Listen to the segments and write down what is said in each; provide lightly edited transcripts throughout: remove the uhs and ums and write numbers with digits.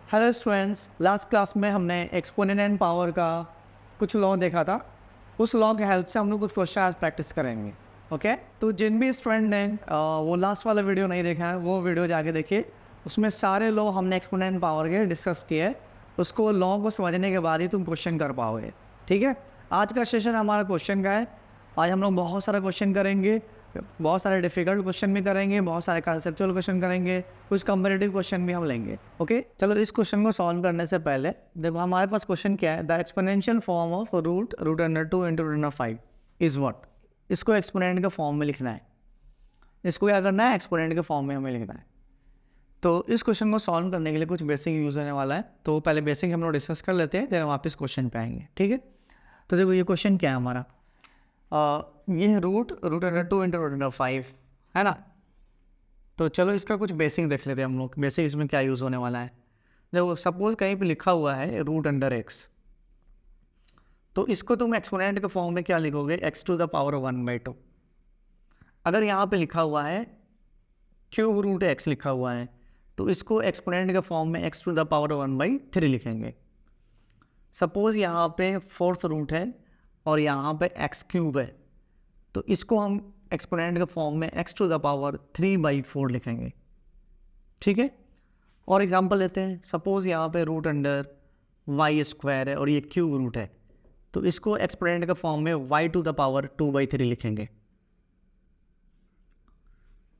Hello students, last class में हमने exponent and power का कुछ लॉ देखा था। उस लॉ की हेल्प से हम लोग कुछ क्वेश्चन आज प्रैक्टिस करेंगे। ओके, तो जिन भी स्टूडेंट ने वो लास्ट वाला वीडियो नहीं देखा है वो वीडियो जाके देखिए। उसमें सारे लॉ हमने एक्सपोनेंट एंड पावर के डिस्कस किए हैं। उसको लॉ को समझने के बाद ही तुम क्वेश्चन कर पाओगे। ठीक है, आज का सेशन हमारा क्वेश्चन का है। आज हम लोग बहुत सारा क्वेश्चन करेंगे, बहुत सारे डिफिकल्ट क्वेश्चन भी करेंगे, बहुत सारे कंसेप्चुअल क्वेश्चन करेंगे, कुछ कंपैरेटिव क्वेश्चन भी हम लेंगे। ओके, चलो इस क्वेश्चन को सॉल्व करने से पहले देखो हमारे पास क्वेश्चन क्या है। The exponential form of root under 2 into root under 5 is what. इसको एक्सपोनेंट के फॉर्म में लिखना है। इसको क्या करना है, एक्सपोनेंट के फॉर्म में हमें लिखना है। तो इस क्वेश्चन को सॉल्व करने के लिए कुछ बेसिक यूज होने वाला है। तो पहले बेसिक हम लोग डिस्कस कर लेते हैं, फिर वापस क्वेश्चन पे आएंगे। ठीक है, तो देखो ये क्वेश्चन क्या है हमारा। ये है root under 2 into root under 5 है ना। तो चलो इसका कुछ बेसिक देख लेते हैं हम लोग। बेसिक इसमें क्या यूज़ होने वाला है। देखो सपोज कहीं पे लिखा हुआ है रूट अंडर एक्स, तो इसको तुम एक्सपोनेंट के फॉर्म में क्या लिखोगे, एक्स टू द पावर 1/2। अगर यहाँ पे लिखा हुआ है क्यूब रूट एक्स लिखा हुआ है, तो इसको एक्सपोनेंट के फॉर्म में एक्स टू द पावर 1/3 लिखेंगे। सपोज यहाँ पे फोर्थ रूट है और यहाँ पे एक्स क्यूब है, तो इसको हम एक्सपोनेंट के फॉर्म में एक्स टू द पावर 3/4 लिखेंगे। ठीक है, और एग्जांपल लेते हैं। सपोज यहाँ पे रूट अंडर वाई स्क्वायर है और ये क्यूब रूट है, तो इसको एक्सपोनेंट के फॉर्म में वाई टू द पावर 2/3 लिखेंगे।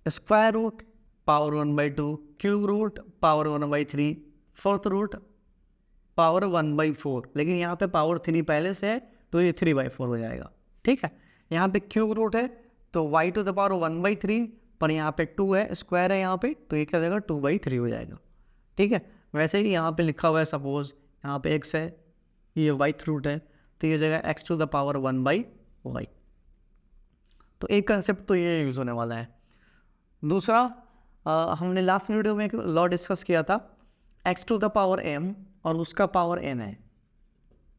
Square root power 1/2, cube root power 1/3, fourth root power 1/4, लेकिन यहाँ पे पावर 3 पहले से है तो ये 3/4 हो जाएगा। ठीक है, यहाँ पे क्यूब रूट है तो y टू द पावर 1/3, पर यहाँ पे 2 है, स्क्वायर है यहाँ पे, तो ये क्या हो जाएगा 2/3 हो जाएगा। ठीक है, वैसे ही यहाँ पे लिखा हुआ है सपोज यहाँ पे x है, ये वाइथ रूट है, तो ये हो जाएगा x to the power 1/y। तो एक कंसेप्ट तो ये यूज़ होने वाला है। दूसरा, हमने लास्ट वीडियो में एक लॉ डिस्कस किया था, x to the power m और उसका पावर n है।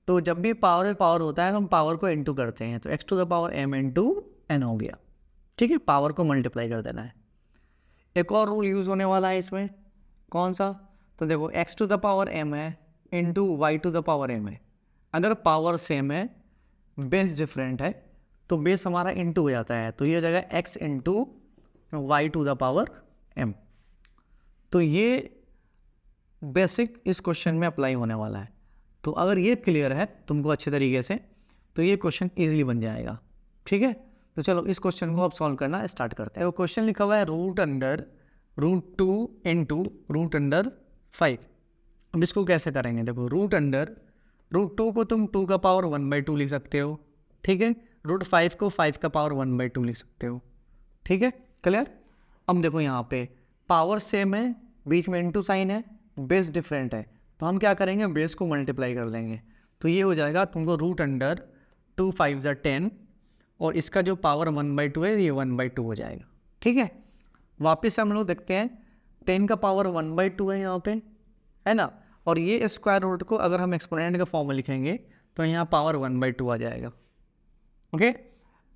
तो जब भी पावर में पावर होता है हम पावर को इनटू करते हैं, तो x to the power m into n हो गया। ठीक है, पावर को मल्टीप्लाई कर देना है। एक और रूल यूज़ होने वाला है इसमें, कौन सा, तो देखो x to the power m है into Y to the power m है। अगर पावर सेम है, बेस डिफरेंट है, तो बेस हमारा इंटू हो जाता है, तो ये हो जाएगा x into Y to the power m। तो ये बेसिक इस क्वेश्चन में अप्लाई होने वाला है। तो अगर ये क्लियर है तुमको अच्छे तरीके से, तो ये क्वेश्चन ईजिली बन जाएगा। ठीक है, तो चलो इस क्वेश्चन को अब सॉल्व करना स्टार्ट करते हैं। वो क्वेश्चन लिखा हुआ है root under root 2 into root under 5। अब इसको कैसे करेंगे, देखो रूट अंडर रूट 2 को तुम 2 का पावर 1/2 लिख सकते हो। ठीक है, रूट 5 को 5 का पावर 1/2 लिख सकते हो। ठीक है, क्लियर। अब देखो यहाँ पे पावर सेम है, बीच में इंटू साइन है, बेस डिफरेंट है, तो हम क्या करेंगे, बेस को मल्टीप्लाई कर देंगे। तो ये हो जाएगा तुमको रूट अंडर 2 5 10, और इसका जो पावर 1/2 है ये 1/2 हो जाएगा। ठीक है, वापस हम लोग देखते हैं, 10 का पावर 1/2 है यहाँ पे, है ना, और ये स्क्वायर रूट को अगर हम एक्सपोनेंट का फॉर्म में लिखेंगे तो यहाँ पावर 1/2 आ जाएगा। ओके,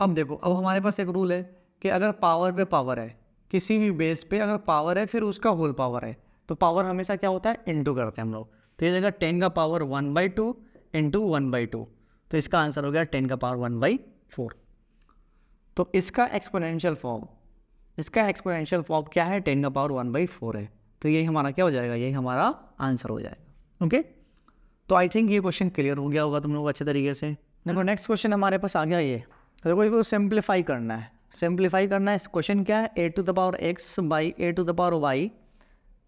अब देखो, अब हमारे पास एक रूल है कि अगर पावर पे पावर है, किसी भी बेस पे अगर पावर है फिर उसका होल पावर है, तो पावर हमेशा क्या होता है, इंटू करते हैं हम लोग। तो ये जगह 10 का पावर 1/2 इंटू 1/2, तो इसका आंसर हो गया 10 का पावर 1/4। तो इसका एक्सपोनेंशियल फॉर्म क्या है, 10 का पावर 1/4 है। तो यही हमारा क्या हो जाएगा, यही हमारा आंसर हो जाएगा। ओके, तो आई थिंक ये क्वेश्चन क्लियर हो गया होगा तुम लोग अच्छे तरीके से। देखो नेक्स्ट क्वेश्चन हमारे पास आ गया ये। तो देखो इसको सिंप्लीफाई करना है। क्वेश्चन क्या है, a to the power x by a to the power y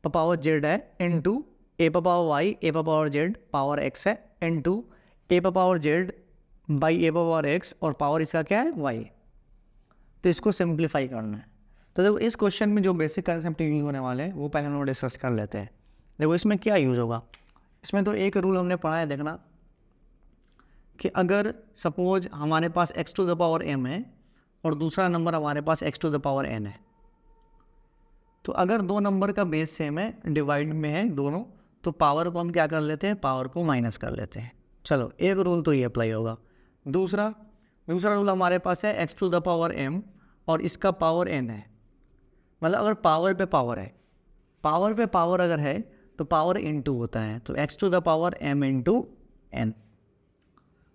power z है into a power y a power z power x है into a power z by a power x और power इसका क्या है, y। तो इसको simplify करना है। तो देखो इस क्वेश्चन में जो बेसिक कंसेप्ट यूज होने वाले हैं वो पहले हम लोग डिस्कस कर लेते हैं। देखो इसमें क्या यूज़ होगा, इसमें तो एक रूल हमने पढ़ा है, देखना कि अगर सपोज हमारे पास x to the power m है और दूसरा नंबर हमारे पास x to the power n है, तो अगर दो नंबर का बेस सेम है, डिवाइड में है दोनों, तो पावर को हम क्या कर लेते हैं, पावर को माइनस कर लेते हैं। चलो एक रूल तो ये अप्लाई होगा। दूसरा रूल हमारे पास है x to the power m और इसका पावर n है। मतलब अगर पावर पे पावर है, पावर अगर है तो पावर इनटू होता है, तो x to the power m into n।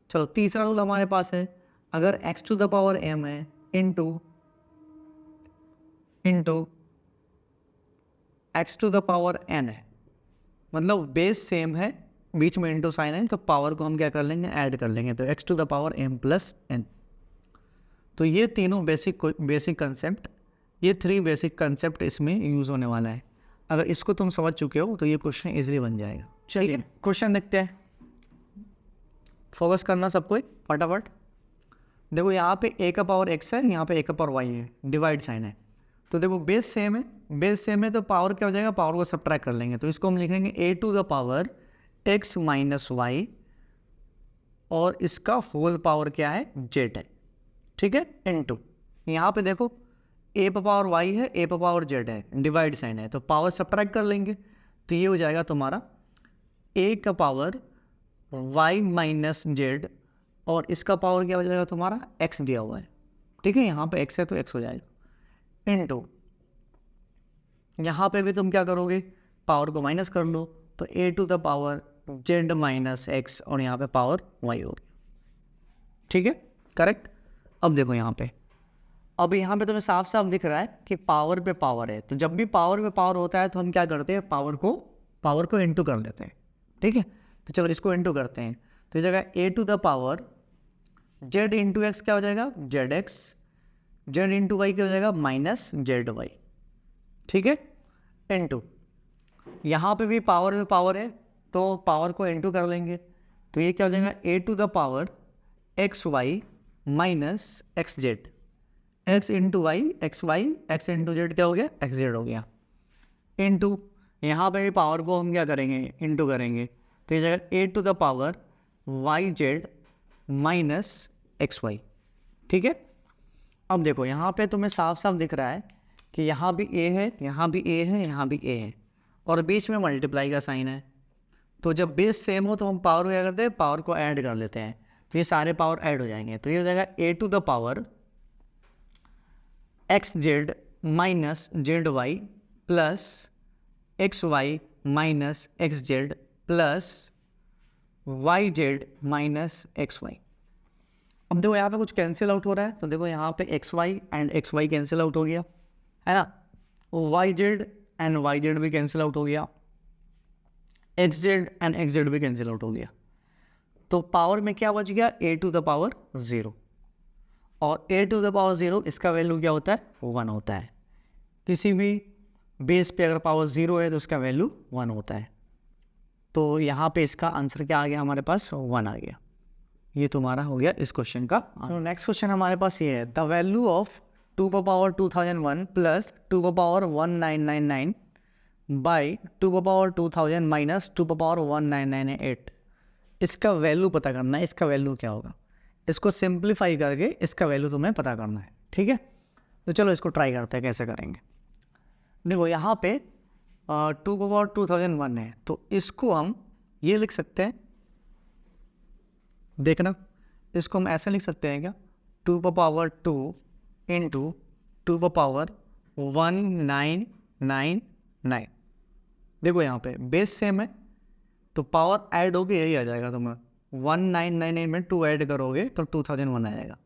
चलो तीसरा रूल हमारे पास है, अगर x to the power m है into x to the power n है, मतलब बेस सेम है, बीच में इंटू साइन है, तो पावर को हम क्या कर लेंगे, ऐड कर लेंगे, तो x to the power m plus n। तो ये तीनों बेसिक कंसेप्ट, ये 3 बेसिक कंसेप्ट इसमें यूज़ होने वाला है। अगर इसको तुम समझ चुके हो तो ये क्वेश्चन इजीली बन जाएगा। चलिए क्वेश्चन देखते हैं, फोकस करना सबको फटाफट। देखो यहाँ पे a का पावर x है, यहाँ पे a का पावर y है, डिवाइड साइन है, तो देखो बेस सेम है, तो पावर क्या हो जाएगा, पावर को सब्ट्रैक्ट कर लेंगे, तो इसको हम लिखेंगे a to the power x minus Y, और इसका होल पावर क्या है, z है, ठीक है, इनटू यहाँ पे देखो a पर पावर y है, a पर पावर z है, डिवाइड साइन है, तो पावर सब्ट्रैक्ट कर लेंगे, तो ये हो जाएगा तुम्हारा a का पावर y माइनस z, और इसका पावर क्या हो जाएगा तुम्हारा, x दिया हुआ है, ठीक है, यहाँ पे x है तो x हो जाएगा, इनटू यहाँ पे भी तुम क्या करोगे, पावर को माइनस कर लो, तो a to the power z minus x, और यहाँ पे पावर y हो गया, ठीक है, करेक्ट। अब देखो यहाँ पे तुम्हें साफ साफ दिख रहा है कि पावर पे पावर है, तो जब भी पावर पे पावर होता है तो हम क्या करते हैं, पावर को इनटू कर लेते हैं, ठीक है, तो चलो इसको इनटू करते हैं, तो इस जगह a to the power z into X क्या हो जाएगा, zx, z इंटू वाई क्या हो जाएगा, माइनस zy, ठीक है, इनटू यहाँ पे भी पावर में पावर है, तो पावर को इनटू कर लेंगे, तो ये क्या हो जाएगा, a to the power X Y minus X Z, X into Y X Y, X into Z क्या हो गया, एक्स जेड हो गया, इंटू यहाँ पे भी पावर को हम क्या करेंगे, इंटू करेंगे, तो ये जगह a to the power Y Z minus X Y, ठीक है। अब देखो यहाँ पे तुम्हें साफ साफ दिख रहा है कि यहाँ भी a है, यहाँ भी a है, यहाँ भी a है, और बीच में मल्टीप्लाई का साइन है, तो जब बेस सेम हो तो हम पावर को क्या करते हैं, पावर को ऐड कर लेते हैं, तो ये सारे पावर ऐड हो जाएंगे, तो ये हो जाएगा a to the power X Z minus Z Y plus X Y minus X Z plus Y Z minus X Y. अब देखो यहाँ पे कुछ कैंसिल आउट हो रहा है, तो देखो यहाँ पे X Y and X Y cancel out हो गया, है ना, Y Z and Y Z भी कैंसिल आउट हो गया, X Z and X Z भी कैंसिल आउट हो गया, तो पावर में क्या बच गया, a टू द पावर 0, और a टू द पावर 0 इसका वैल्यू क्या होता है, 1 होता है, किसी भी बेस पे अगर पावर 0 है तो उसका वैल्यू 1 होता है, तो यहाँ पे इसका आंसर क्या आ गया हमारे पास, 1 आ गया, ये तुम्हारा हो गया इस क्वेश्चन का। तो नेक्स्ट क्वेश्चन हमारे पास ये है, द वैल्यू ऑफ 2 पर पावर 2001 प्लस 2 पर पावर 1999 बाई 2 पर पावर 2000 माइनस 2 पर पावर 1998, इसका वैल्यू पता करना है, इसका वैल्यू क्या होगा, इसको सिंप्लीफाई करके इसका वैल्यू तुम्हें पता करना है, ठीक है, तो चलो इसको ट्राई करते हैं कैसे करेंगे। देखो यहाँ पे 2 पर पावर 2001 है, तो इसको हम ये लिख सकते हैं, देखना इसको हम ऐसे लिख सकते हैं क्या, 2 पर पावर 2 इंटू 2 पर पावर 1999, देखो यहाँ पे बेस सेम है, तो पावर ऐड होके यही आ जाएगा, तुम्हें 1999 में 2 ऐड करोगे तो 2001 आ जाएगा,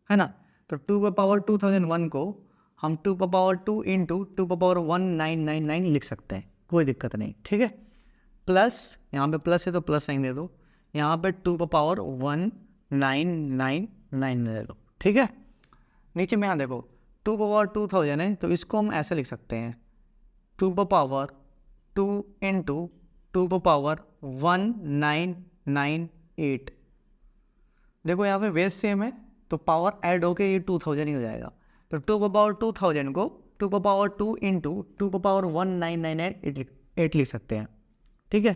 है ना, तो 2 पर पावर 2001 को हम 2 पर पावर 2 इंटू 2 पर पावर 1999 लिख सकते हैं, कोई दिक्कत नहीं, ठीक है, प्लस यहाँ पे प्लस है तो प्लस साइन दे दो, यहाँ पे 2 पर पावर 1999 दे दो, ठीक है, नीचे में यहाँ देखो 2 पर पावर 2000 है, तो इसको हम ऐसे लिख सकते हैं 2 पर पावर 2 इंटू 2 पर पावर 1998, देखो यहाँ पे बेस सेम है, तो पावर ऐड होके ये 2000 ही हो जाएगा, तो 2 पर पावर 2000 को 2 पर पावर 2 इंटू 2 पर पावर 1998 लिख सकते हैं, ठीक है,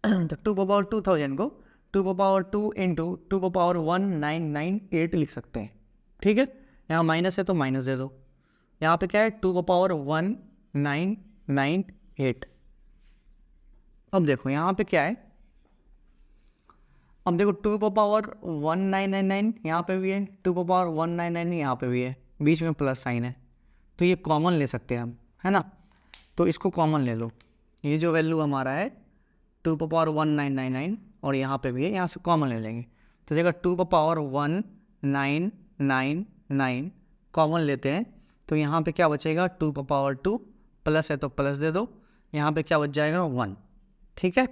तो 2 पर पावर 2000 को 2 पर पावर 2 इंटू 2 पर पावर 1998 लिख सकते हैं, ठीक है, यहाँ माइनस है तो माइनस दे दो, यहाँ पे क्या है 2 पर पावर 1998, अब देखो यहाँ पे क्या है, अब देखो 2 पर पावर 1999 यहाँ पे भी है, 2 पर पावर 199 यहाँ पे भी है, बीच में प्लस साइन है, तो ये कॉमन ले सकते हैं हम, है ना, तो इसको कॉमन ले लो, ये जो वैल्यू हमारा है 2 पावर 1999 और यहाँ पे भी है, यहाँ से कॉमन ले लेंगे तो जाएगा 2 पावर 1999 कॉमन लेते हैं तो यहाँ पे क्या बचेगा 2 पावर 2 प्लस है तो प्लस दे दो, यहाँ पे क्या बच जाएगा 1, ठीक है,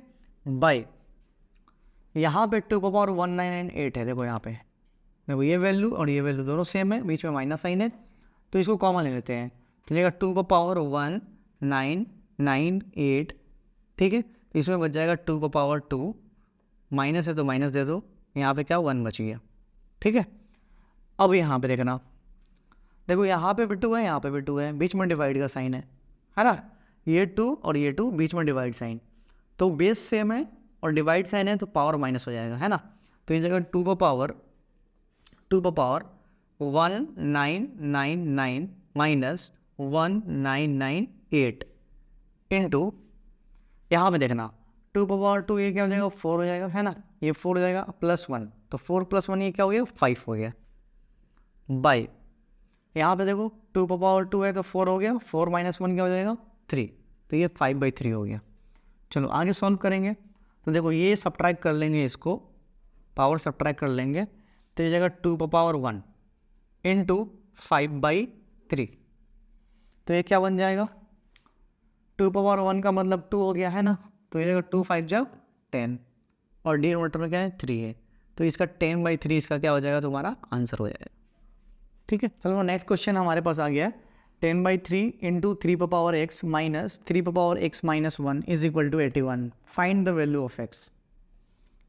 बाई यहाँ पे 2 पावर 1998 है, देखो यहाँ पे देखो ये वैल्यू और ये वैल्यू दोनों सेम है, बीच में माइनस साइन है तो इसको कॉमन ले लेते हैं तो जाएगा 2 पावर 1998, ठीक है, तो इसमें बच जाएगा 2 पावर 2, माइनस है तो माइनस दे दो, यहाँ पे क्या 1 बच गया, ठीक है। अब यहाँ पे देखना, देखो यहाँ पे भी 2 है, यहाँ पे भी 2 है, बीच में डिवाइड का साइन है ना, ये 2 और ये 2 बीच में डिवाइड साइन, तो बेस सेम है और डिवाइड साइन है तो पावर माइनस हो जाएगा, है ना, तो ये जगह 2 पावर 1999 माइनस 1998 इंटू यहाँ पे देखना 2 पावर 2 ये क्या हो जाएगा 4 हो जाएगा, है ना, ये 4 हो जाएगा प्लस 1 तो 4 प्लस 1 ये क्या हो गया 5 हो गया, बाई यहाँ पे देखो 2 पावर 2 है तो 4 हो गया, 4 माइनस 1 क्या हो जाएगा 3, तो ये 5/3 हो गया। चलो आगे सॉल्व करेंगे तो देखो ये सब्ट्रैक्ट कर लेंगे, इसको पावर सब्ट्रैक्ट कर लेंगे तो ये जगह 2 पावर 1 इंटू 5/3 तो ये क्या बन जाएगा 2 पावर 1 का मतलब 2 हो गया, है ना, तो ये जगह 2 5 जब 10 और डिनोमिनेटर में क्या है 3 है तो इसका 10/3 इसका क्या हो जाएगा तुम्हारा आंसर हो जाएगा, ठीक है। चलो नेक्स्ट क्वेश्चन हमारे पास आ गया 10/3 into 3 power x minus 3 power x minus 1 is equal to 81, find the value of x।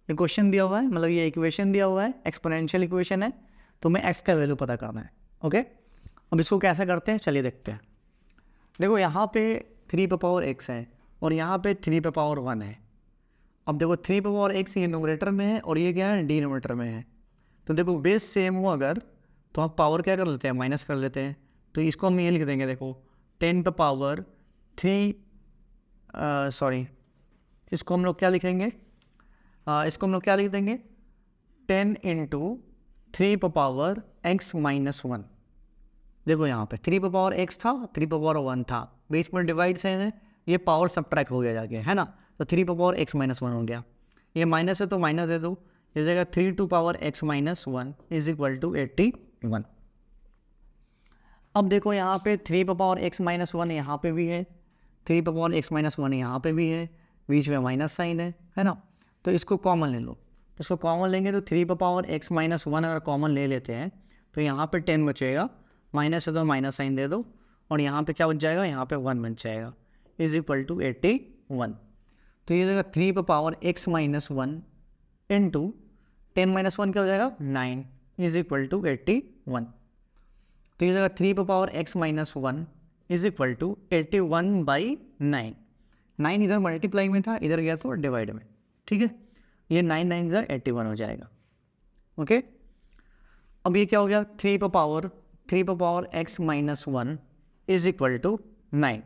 ये क्वेश्चन दिया हुआ है, मतलब ये इक्वेशन दिया हुआ है, एक्सपोनेंशियल इक्वेशन है, तो हमें x का वैल्यू पता करना है, ओके। अब इसको कैसे करते हैं चलिए देखते हैं। देखो यहाँ पे 3 पावर x है और यहाँ पे 3 पावर 1 है। अब देखो 3 पावर x ये न्यूमरेटर में है और ये क्या है डिनोमिनेटर में है, तो देखो बेस सेम हो अगर तो हम पावर क्या कर लेते हैं माइनस कर लेते हैं, तो इसको हम ये लिख देंगे, देखो 10 पे पावर 3 इसको हम लोग क्या लिखेंगे, इसको हम लोग क्या लिख देंगे 10 इंटू 3 पे पावर x माइनस 1। देखो यहाँ पे 3 पे पावर x था, 3 पे पावर 1 था, बीच में डिवाइड साइन है, ये पावर सब्ट्रैक्ट हो गया जाके, है ना, तो 3 पे पावर x माइनस 1 हो गया, ये माइनस है तो माइनस दे दो, ये जगह 3 to power x minus 1 is equal to 81। अब देखो यहाँ पे 3 पे पावर x माइनस 1 यहाँ पे भी है, 3 पे पावर x माइनस 1 यहाँ पे भी है, बीच में माइनस साइन है ना, तो इसको कॉमन ले लो, इसको कॉमन लेंगे तो 3 पे पावर x माइनस 1 अगर कॉमन ले लेते हैं तो यहाँ पे 10 बचेगा, माइनस है तो माइनस साइन दे दो और यहाँ पे क्या बच जाएगा, यहाँ पे 1 बच जाएगा इज इक्वल टू 81। तो ये जगह 3 पे power x minus 1 into 10 minus 1 क्या हो जाएगा 9 इज इक्वल टू 81। तो ये जगह 3 पे power x minus 1 is equal to 81/9, 9 इधर मल्टीप्लाई में था, इधर गया तो डिवाइड में, ठीक है, ये 9 9 ज़ा 81 हो जाएगा, ओके। अब ये क्या हो गया 3 पे power x minus 1 is equal to 9,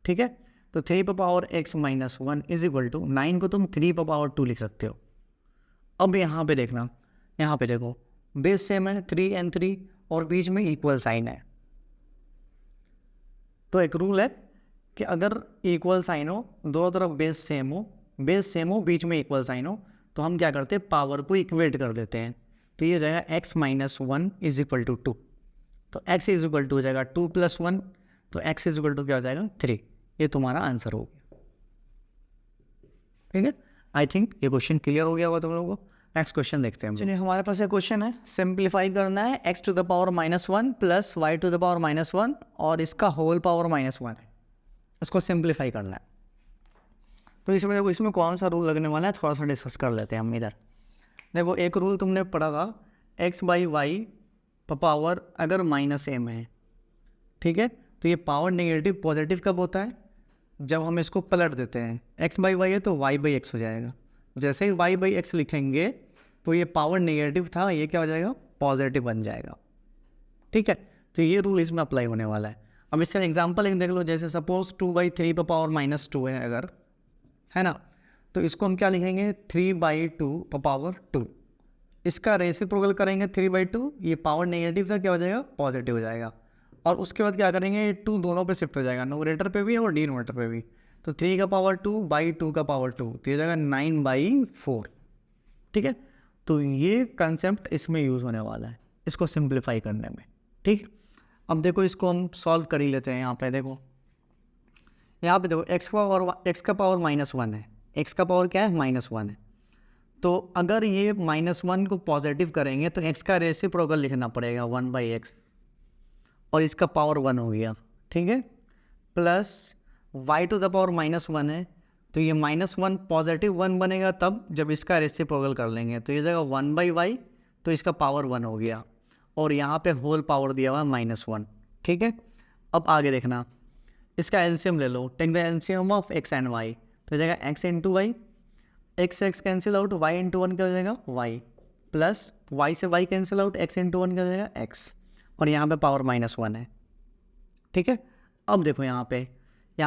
ठीक है, तो 3 पे power x minus 1 is equal to 9 को तुम 3 पे पावर 2 लिख सकते हो। अब यहाँ पे देखना, यहाँ पे देखो बेस सेम है 3 and 3 और बीच में इक्वल साइन है, तो एक रूल है कि अगर इक्वल साइन हो, दोनों तरफ बेस सेम हो, बीच में इक्वल साइन हो, तो हम क्या करते हैं पावर को इक्वेट कर देते हैं, तो ये जाएगा x minus 1 is equal to 2, तो x इज इक्वल टू हो जाएगा 2 + 1, तो x इज इक्वल टू क्या हो जाएगा 3, ये तुम्हारा आंसर हो गया, ठीक है। आई थिंक ये क्वेश्चन क्लियर हो गया होगा तुम लोगों को। नेक्स्ट क्वेश्चन देखते हैं। चलिए हमारे पास एक क्वेश्चन है, सिंप्लीफाई करना है x to the power -1 plus y to the power -1 और इसका होल पावर -1 है, इसको सिंप्लीफाई करना है। तो इसमें देखो इसमें कौन सा रूल लगने वाला है थोड़ा सा डिस्कस कर लेते हैं हम इधर। देखो एक रूल तुमने पढ़ा था x/y पावर अगर -m है, ठीक है, तो ये पावर नेगेटिव पॉजिटिव कब होता है, जब हम इसको पलट देते हैं, x/y है तो y/x हो जाएगा, जैसे ही y/x लिखेंगे तो ये पावर नेगेटिव था, ये क्या हो जाएगा पॉजिटिव बन जाएगा, ठीक है। तो ये रूल इसमें अप्लाई होने वाला है। अब इसका एग्जांपल एक देख लो, जैसे सपोज 2/3 पे पावर -2 है अगर, है ना, तो इसको हम क्या लिखेंगे 3/2 पे पावर 2, इसका रेसिप्रोकल करेंगे 3/2, ये पावर नेगेटिव था क्या हो जाएगा पॉजिटिव हो जाएगा, और उसके बाद क्या करेंगे 2 दोनों पे शिफ्ट हो जाएगा, न्यूमरेटर पे भी और डिनोमिनेटर पे भी, तो 3 का पावर 2 बाई 2 का पावर 2, तो ये जाएगा 9/4। ठीक है, तो ये कंसेप्ट इसमें यूज़ होने वाला है इसको सिंप्लीफाई करने में। ठीक, अब देखो इसको हम सॉल्व कर ही लेते हैं। यहाँ पे देखो, यहाँ पे देखो x का पावर -1 है, x का पावर क्या है -1 है। तो अगर ये -1 को पॉजिटिव करेंगे तो x का रेसिप्रोकल लिखना पड़ेगा 1/x, और इसका पावर 1 हो गया। ठीक है, plus y to the power -1 है, तो ये -1 पॉजिटिव 1 बनेगा तब जब इसका रेसिप्रोकल कर लेंगे, तो ये जाएगा 1/y, तो इसका पावर 1 हो गया, और यहाँ पे होल पावर दिया हुआ -1। ठीक है, अब आगे देखना, इसका एलसीएम ले लो, take the LCM of x and y, तो हो जाएगा x into Y, x cancel out, y into 1 क्या हो जाएगा y, प्लस y से y cancel out, x into 1 क्या हो जाएगा x, और यहाँ पे पावर -1 है। ठीक है, अब देखो यहाँ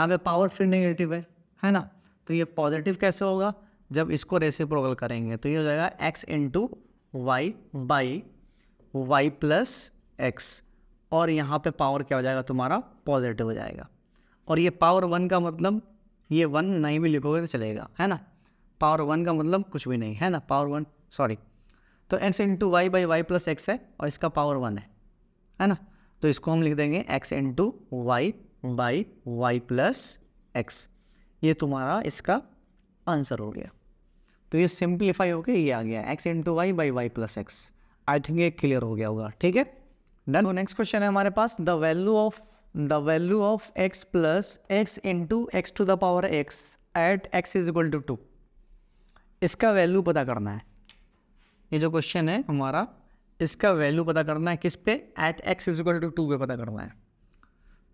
पे पावर फिर नेगेटिव है ना, तो ये पॉजिटिव कैसे होगा, जब इसको रेसिप्रोकल करेंगे, तो ये हो जाएगा x into Y by Y plus X, और यहाँ पे पावर क्या हो जाएगा तुम्हारा पॉजिटिव हो जाएगा, और ये पावर 1 का मतलब ये 1 नहीं भी लिखोगे तो चलेगा, है ना, पावर 1 का मतलब कुछ भी नहीं है ना, पावर 1 सॉरी, तो x into Y by Y plus X है, और इसका पावर 1 है ना, तो इसको हम लिख देंगे x into Y by Y plus X, ये तुम्हारा इसका आंसर हो गया। तो ये सिंप्लीफाई होके ये आ गया x into Y by Y plus X. I think ये क्लियर हो गया होगा। ठीक है, डन। तो नेक्स्ट क्वेश्चन है हमारे पास, the value of x plus X into x to the power x at x is equal to 2, इसका वैल्यू पता करना है। ये जो क्वेश्चन है हमारा, इसका वैल्यू पता करना है किस पे, at x is equal to 2 पे पता करना है।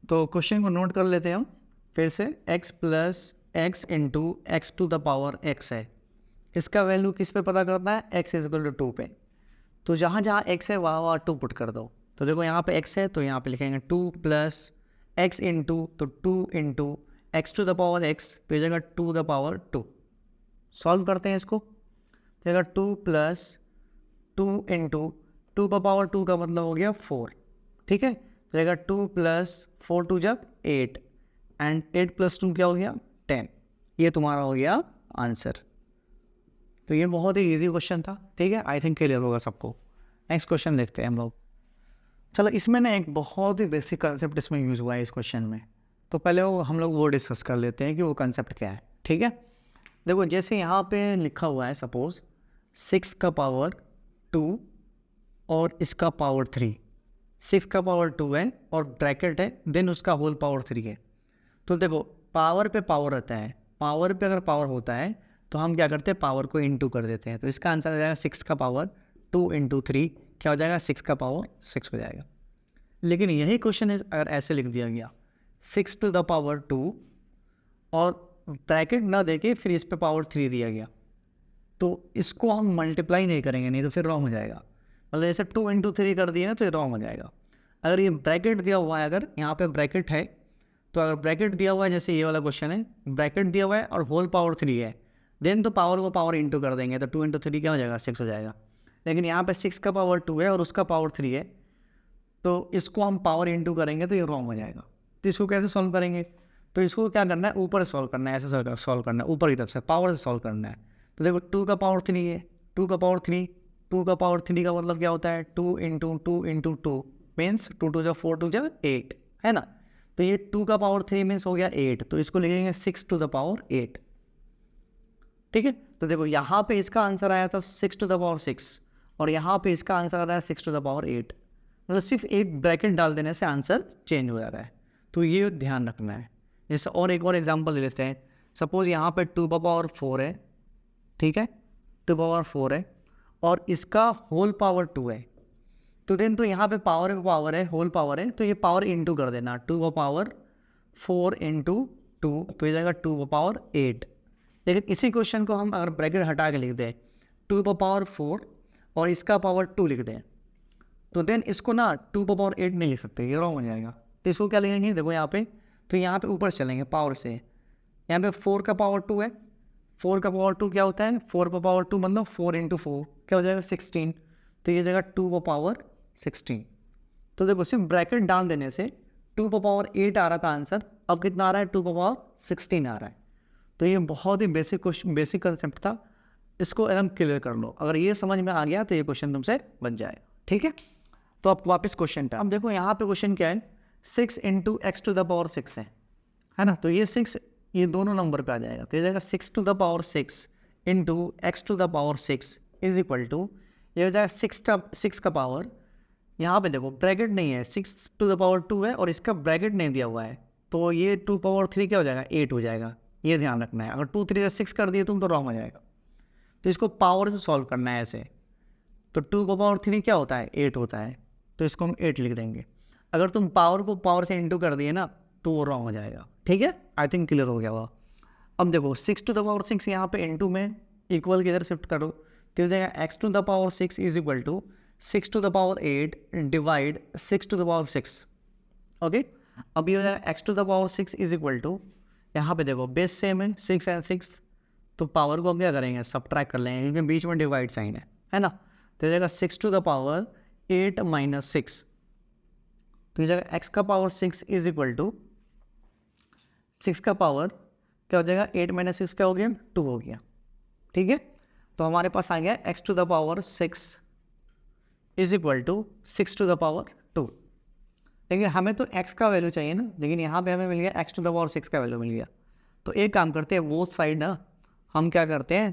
तो क्वेश्चन को नोट कर लेते हैं हम फिर से, x plus X into x to the power x है, इसका वैल्यू किस पे पता करना है, x इज इक्वल टू 2 पे। तो जहाँ जहाँ x है वहाँ 2 पुट कर दो। तो देखो यहाँ पे x है, तो यहाँ पे लिखेंगे 2 प्लस एक्स इंटू, तो 2 into x to the power x, तो ये जगह 2 द पावर 2। सॉल्व करते हैं इसको, जगह 2 प्लस 2 इंटू 2 का पावर 2 का मतलब हो गया 4। ठीक है, तो जगह 2 प्लस 4 2 जब 8, एंड 8 प्लस 2 क्या हो गया 10, ये तुम्हारा हो गया आंसर। तो ये बहुत ही इजी क्वेश्चन था। ठीक है, आई थिंक क्लियर होगा सबको। नेक्स्ट क्वेश्चन देखते हैं हम लोग। चलो, इसमें ना एक बहुत ही बेसिक कंसेप्ट इसमें यूज़ हुआ है इस क्वेश्चन में, तो पहले हम लोग वो डिस्कस कर लेते हैं कि वो कंसेप्ट क्या है। ठीक है, देखो जैसे यहाँ पे लिखा हुआ है, सपोज 6 का पावर 2 और इसका पावर 3, 6 का पावर 2 है और ब्रैकेट है, देन उसका होल पावर 3 है। तो देखो पावर पे पावर रहता है, पावर पे अगर पावर होता है तो हम क्या करते हैं, पावर को इंटू कर देते हैं। तो इसका आंसर हो जाएगा 6 का पावर 2 इंटू 3 क्या हो जाएगा, 6 का पावर 6 हो जाएगा। लेकिन यही क्वेश्चन है अगर ऐसे लिख दिया गया 6 टू द पावर 2 और ब्रैकेट ना देके फिर इस पे पावर 3 दिया गया, तो इसको हम मल्टीप्लाई नहीं करेंगे, नहीं तो फिर रॉन्ग हो जाएगा। मतलब जैसे 2 इंटू 3 कर दिया ना तो ये रॉन्ग हो जाएगा। अगर ये ब्रैकेट दिया हुआ है, अगर यहाँ पे ब्रैकेट है, तो अगर ब्रैकेट दिया हुआ है जैसे ये वाला क्वेश्चन है, ब्रैकेट दिया हुआ है और होल पावर 3 है, देन तो पावर को पावर इंटू कर देंगे, तो 2 इंटू 3 क्या हो जाएगा 6 हो जाएगा। लेकिन यहाँ पे 6 का पावर 2 है और उसका पावर 3 है, तो इसको हम पावर इंटू करेंगे तो ये रॉन्ग हो जाएगा। तो इसको कैसे सॉल्व करेंगे, तो इसको क्या करना है, ऊपर सॉल्व करना है, ऐसे सॉल्व करना है, ऊपर की तरफ से पावर से सॉल्व करना है। तो देखो 2 का पावर 3 है, 2 का पावर 3, 2 का पावर 3 का मतलब क्या होता है, 2 इंटू 2 इंटू 2 मीन्स 2 2 जब 4 2 जब 8 है ना। तो ये 2 का पावर 3 मीन्स हो गया 8, तो इसको लिखेंगे 6 टू द पावर 8। ठीक है, तो देखो यहाँ पे इसका आंसर आया था 6 टू द पावर 6 और यहाँ पे इसका आंसर आ रहा है 6 टू द पावर 8। मतलब सिर्फ एक ब्रैकेट डाल देने से आंसर चेंज हो जा रहा है, तो ये ध्यान रखना है। जैसे और एक और एग्जांपल ले लेते हैं, सपोज यहाँ पे 2 का पावर 4 है, ठीक है, 2 पावर 4 है और इसका होल पावर 2 है, तो देन तो यहाँ पे पावर है, होल पावर है, तो ये पावर इंटू कर देना, 2 का पावर 4 इंटू 2, तो ये जाएगा 2 का पावर 8। लेकिन इसी क्वेश्चन को हम अगर ब्रैकेट हटा के लिख दें 2 का पावर 4 और इसका पावर 2 लिख दें, तो देन इसको ना 2 का पावर 8 नहीं लिख सकते, ये रॉन्ग हो जाएगा। तो इसको क्या लिखेंगे, देखो यहाँ पे, तो यहाँ पे ऊपर चलेंगे पावर से, यहाँ पे 4 का पावर 2 है, 4 का पावर 2 क्या होता है, 4 का पावर 2 मतलब 4 इंटू 4 क्या हो जाएगा 16, तो ये जाएगा 2 का पावर 16। तो देखो सिर्फ ब्रैकेट डाल देने से 2 पावर 8 आ रहा था आंसर, अब कितना आ रहा है 2 पावर 16 आ रहा है। तो ये बहुत ही बेसिक क्वेश्चन, बेसिक कंसेप्ट था, इसको एकदम क्लियर कर लो। अगर ये समझ में आ गया तो ये क्वेश्चन तुमसे बन जाएगा, ठीक है। तो अब वापस क्वेश्चन पे, अब देखो यहाँ पे क्वेश्चन क्या है, 6 into x to the power 6 है ना। तो ये 6 ये दोनों नंबर पे आ जाएगा, तो ये जाएगा 6 to the power 6 into x to the power 6 is equal to, ये हो जाएगा 6 का पावर, यहाँ पे देखो ब्रैकेट नहीं है, 6 टू द पावर 2 है और इसका ब्रैकेट नहीं दिया हुआ है, तो ये 2 पावर 3 क्या हो जाएगा 8 हो जाएगा, ये ध्यान रखना है। अगर 2 3 6 कर दिए तुम तो रॉन्ग हो जाएगा। तो इसको पावर से सॉल्व करना है ऐसे, तो 2 का पावर 3 क्या होता है 8 होता है, तो इसको हम 8 लिख देंगे। अगर तुम पावर को पावर से इंटू कर दिए ना तो वो रॉन्ग हो जाएगा, ठीक है। आई थिंक क्लियर हो गया हुआ। अब देखो 6 टू द पावर 6 यहाँ पे इंटू में इक्वल की इधर शिफ्ट करो, तो हो जाएगा x to the power 6 is equal to 6 to the power 8 divide 6 to the power 6। Okay, अब ये हो जाएगा x to the power 6 is equal to, यहाँ पे देखो बेस सेम है 6 एंड 6, तो पावर को हम क्या करेंगे सब्ट्रैक्ट कर लेंगे क्योंकि बीच में डिवाइड साइन है ना। तो हो जाएगा 6 टू द पावर 8 माइनस 6, तो ये जाएगा एक्स का पावर 6 इज इक्वल टू 6 का पावर क्या हो जाएगा 8 माइनस 6 क्या हो गया 2 हो गया, ठीक है। तो हमारे पास आ गया x to the power 6 is equal to 6 to the power 2। लेकिन हमें तो x का वैल्यू चाहिए ना, लेकिन यहाँ पे हमें मिल गया x टू द पावर 6 का वैल्यू मिल गया। तो एक काम करते हैं, वो साइड ना हम क्या करते हैं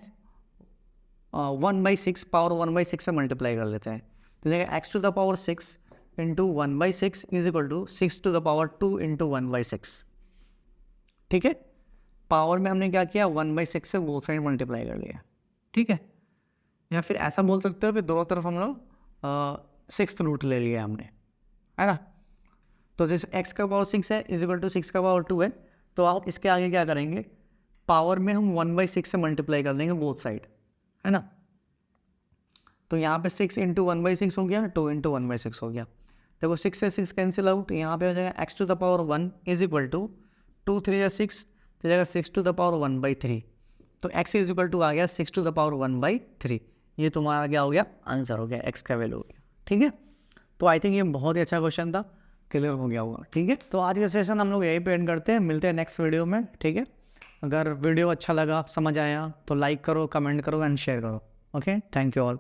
1/6 पावर 1/6 से मल्टीप्लाई कर लेते हैं। तो जगह x to the power 6 into 1/6 is equal to 6 to the power 2 into 1/6, ठीक है। पावर में हमने क्या किया 1/6 से वो साइड मल्टीप्लाई कर लिया, ठीक है। या फिर ऐसा बोल सकते हो कि दोनों तरफ हम लोग 6th रूट ले लिया हमने, है ना। तो जैसे x का पावर 6 है इज इक्वल टू 6 का पावर 2 है, तो आप इसके आगे क्या करेंगे पावर में हम 1/6 से मल्टीप्लाई कर देंगे बोथ साइड, है ना। तो यहाँ पे 6 इंटू 1/6 हो गया, 2 इंटू 1/6 हो गया। देखो 6 से 6 कैंसिल आउट, यहाँ पे हो जाएगा x to the power 1 is equal to 2 3 या 6, तो जाएगा 6 टू द पावर 1/3। तो x इज इक्वल टू आ गया 6 टू द पावर 1/3। ये तुम्हारा क्या हो गया आंसर हो गया, x का वैल्यू हो गया, ठीक है। तो आई थिंक ये बहुत ही अच्छा क्वेश्चन था, क्लियर हो गया होगा, ठीक है। तो आज का सेशन हम लोग यही पे एंड करते हैं, मिलते हैं नेक्स्ट वीडियो में, ठीक है। अगर वीडियो अच्छा लगा समझ आया तो लाइक करो, कमेंट करो एंड शेयर करो। Okay, thank you all.